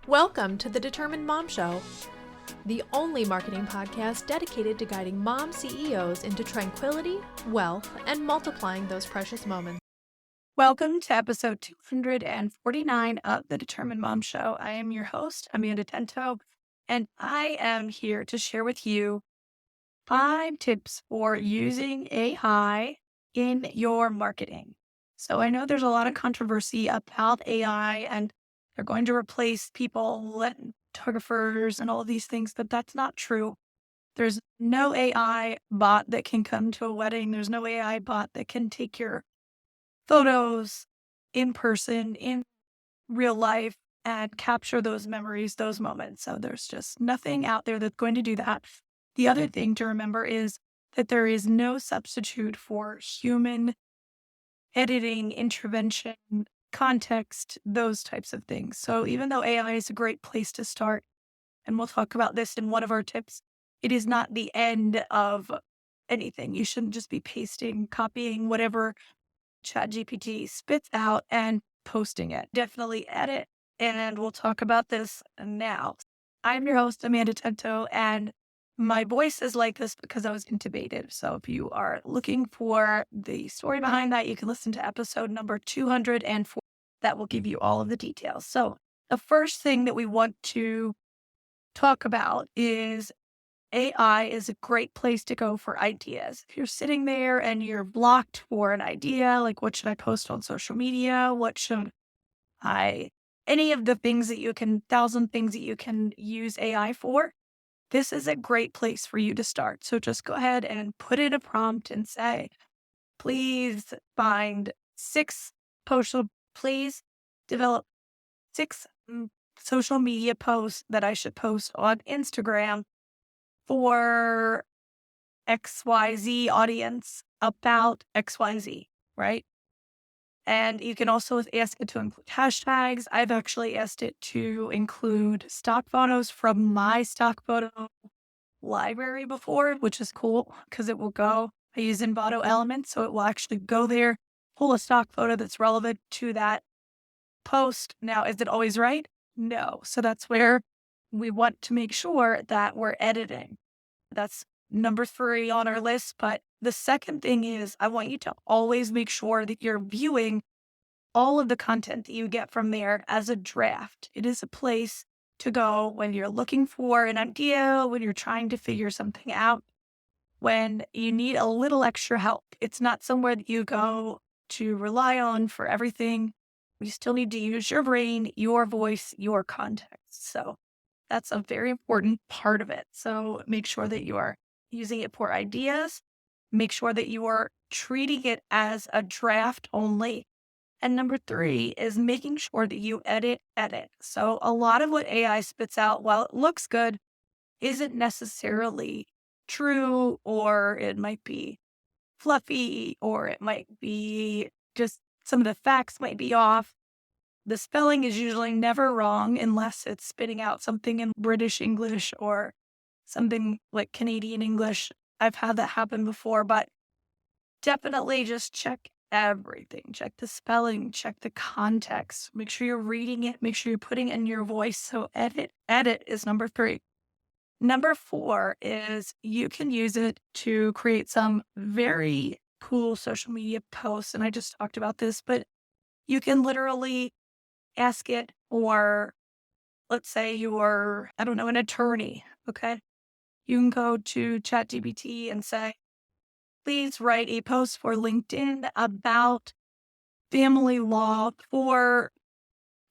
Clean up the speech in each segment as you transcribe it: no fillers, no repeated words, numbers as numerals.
Welcome to the Determined Mom Show, the only marketing podcast dedicated to guiding mom CEOs into tranquility, wealth, and multiplying those precious moments. Welcome to episode 249 of the Determined Mom Show. I am your host, Amanda Tento, and I am here to share with you 5 tips for using AI in your marketing. So I know there's a lot of controversy about AI and they're going to replace people and photographers and all of these things, but that's not true. There's no AI bot that can come to a wedding. There's no AI bot that can take your photos in person, in real life, and capture those memories, those moments. So there's just nothing out there that's going to do that. The other thing to remember is that there is no substitute for human editing, intervention, context, those types of things. So even though AI is a great place to start, and we'll talk about this in one of our tips, it is not the end of anything. You shouldn't just be pasting, copying whatever ChatGPT spits out and posting it. Definitely edit. And we'll talk about this now. I'm your host, Amanda Tento, and my voice is like this because I was intubated. So if you are looking for the story behind that, you can listen to episode number 204. That will give you all of the details. So the first thing that we want to talk about is AI is a great place to go for ideas. If you're sitting there and you're blocked for an idea, like what should I post on social media? What should any of the things that 1,000 things that you can use AI for, this is a great place for you to start. So just go ahead and put in a prompt and say, please please develop 6 social media posts that I should post on Instagram for XYZ audience about XYZ, right? And you can also ask it to include hashtags. I've actually asked it to include stock photos from my stock photo library before, which is cool because it will go. I use Envato Elements, so it will actually go there, pull a stock photo that's relevant to that post. Now, is it always right? No. So that's where we want to make sure that we're editing. That's number 3 on our list. But the second thing is I want you to always make sure that you're viewing all of the content that you get from there as a draft. It is a place to go when you're looking for an idea, when you're trying to figure something out, when you need a little extra help. It's not somewhere that you go to rely on for everything. You still need to use your brain, your voice, your context. So that's a very important part of it. So make sure that you are using it for ideas. Make sure that you are treating it as a draft only. And number 3 is making sure that you edit. So a lot of what AI spits out, while it looks good, isn't necessarily true, or it might be fluffy, or it might be just some of the facts might be off. The spelling is usually never wrong unless it's spitting out something in British English or something like Canadian English. I've had that happen before, but definitely just check everything. Check the spelling, check the context. Make sure you're reading it. Make sure you're putting in your voice. So edit is number 3. Number 4 is you can use it to create some very cool social media posts. And I just talked about this, but you can literally ask it, or let's say you're, an attorney, okay? You can go to ChatGPT and say, please write a post for LinkedIn about family law for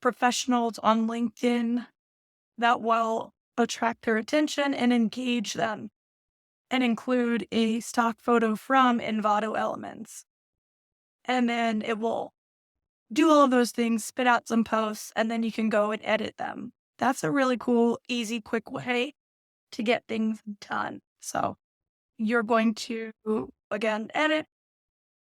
professionals on LinkedIn that will attract their attention and engage them, and include a stock photo from Envato Elements. And then it will do all of those things, spit out some posts, and then you can go and edit them. That's a really cool, easy, quick way to get things done. So you're going to, again, edit.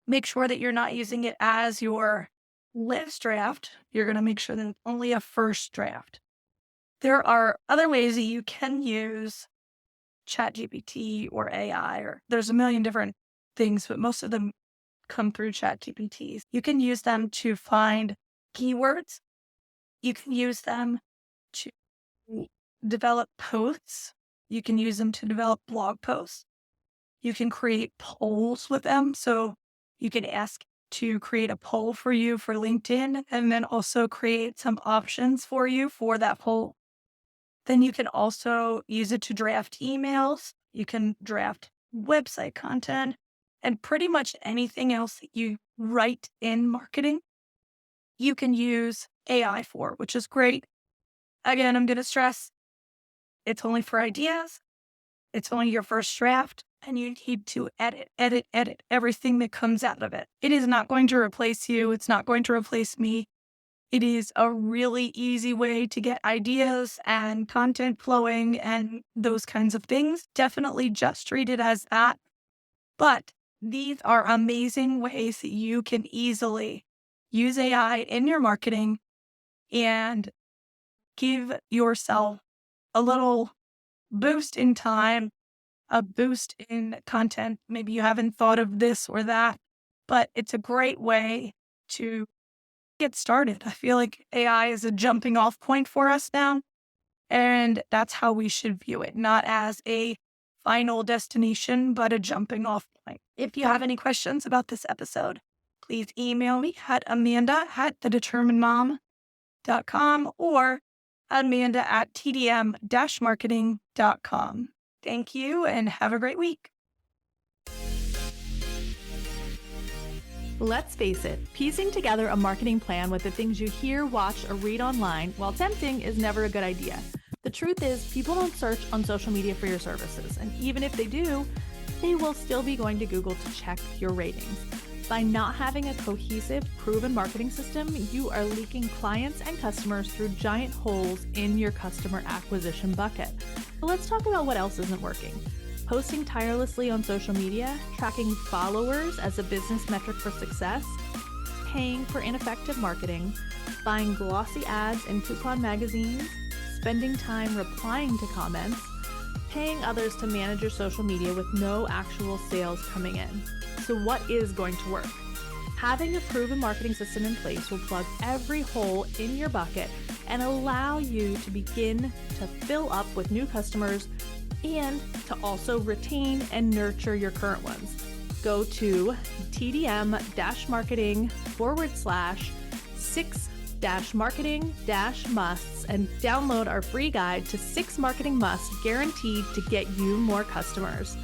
Make sure that you're not using it as your last draft. You're going to make sure that it's only a first draft. There are other ways that you can use ChatGPT or AI, or there's a million different things, but most of them come through ChatGPT. You can use them to find keywords. You can use them to develop posts. You can use them to develop blog posts. You can create polls with them. So you can ask to create a poll for you for LinkedIn and then also create some options for you for that poll. Then you can also use it to draft emails. You can draft website content and pretty much anything else that you write in marketing. You can use AI for, which is great. Again, I'm going to stress it's only for ideas. It's only your first draft, and you need to edit everything that comes out of it. It is not going to replace you. It's not going to replace me. It is a really easy way to get ideas and content flowing and those kinds of things. Definitely just treat it as that. But these are amazing ways that you can easily use AI in your marketing and give yourself a little boost in time, a boost in content. Maybe you haven't thought of this or that, but it's a great way to get started. I feel like AI is a jumping off point for us now, and that's how we should view it, not as a final destination, but a jumping off point. If you have any questions about this episode, please email me at amanda@thedeterminedmom.com or amanda@tdm-marketing.com. Thank you and have a great week. Let's face it, piecing together a marketing plan with the things you hear, watch, or read online, while tempting, is never a good idea. The truth is, people don't search on social media for your services, and even if they do, they will still be going to Google to check your ratings. By not having a cohesive, proven marketing system, you are leaking clients and customers through giant holes in your customer acquisition bucket. But let's talk about what else isn't working. Posting tirelessly on social media, tracking followers as a business metric for success, paying for ineffective marketing, buying glossy ads in coupon magazines, spending time replying to comments, paying others to manage your social media with no actual sales coming in. So what is going to work? Having a proven marketing system in place will plug every hole in your bucket and allow you to begin to fill up with new customers and to also retain and nurture your current ones. Go to tdm-marketing/6-marketing-musts and download our free guide to 6 marketing musts guaranteed to get you more customers.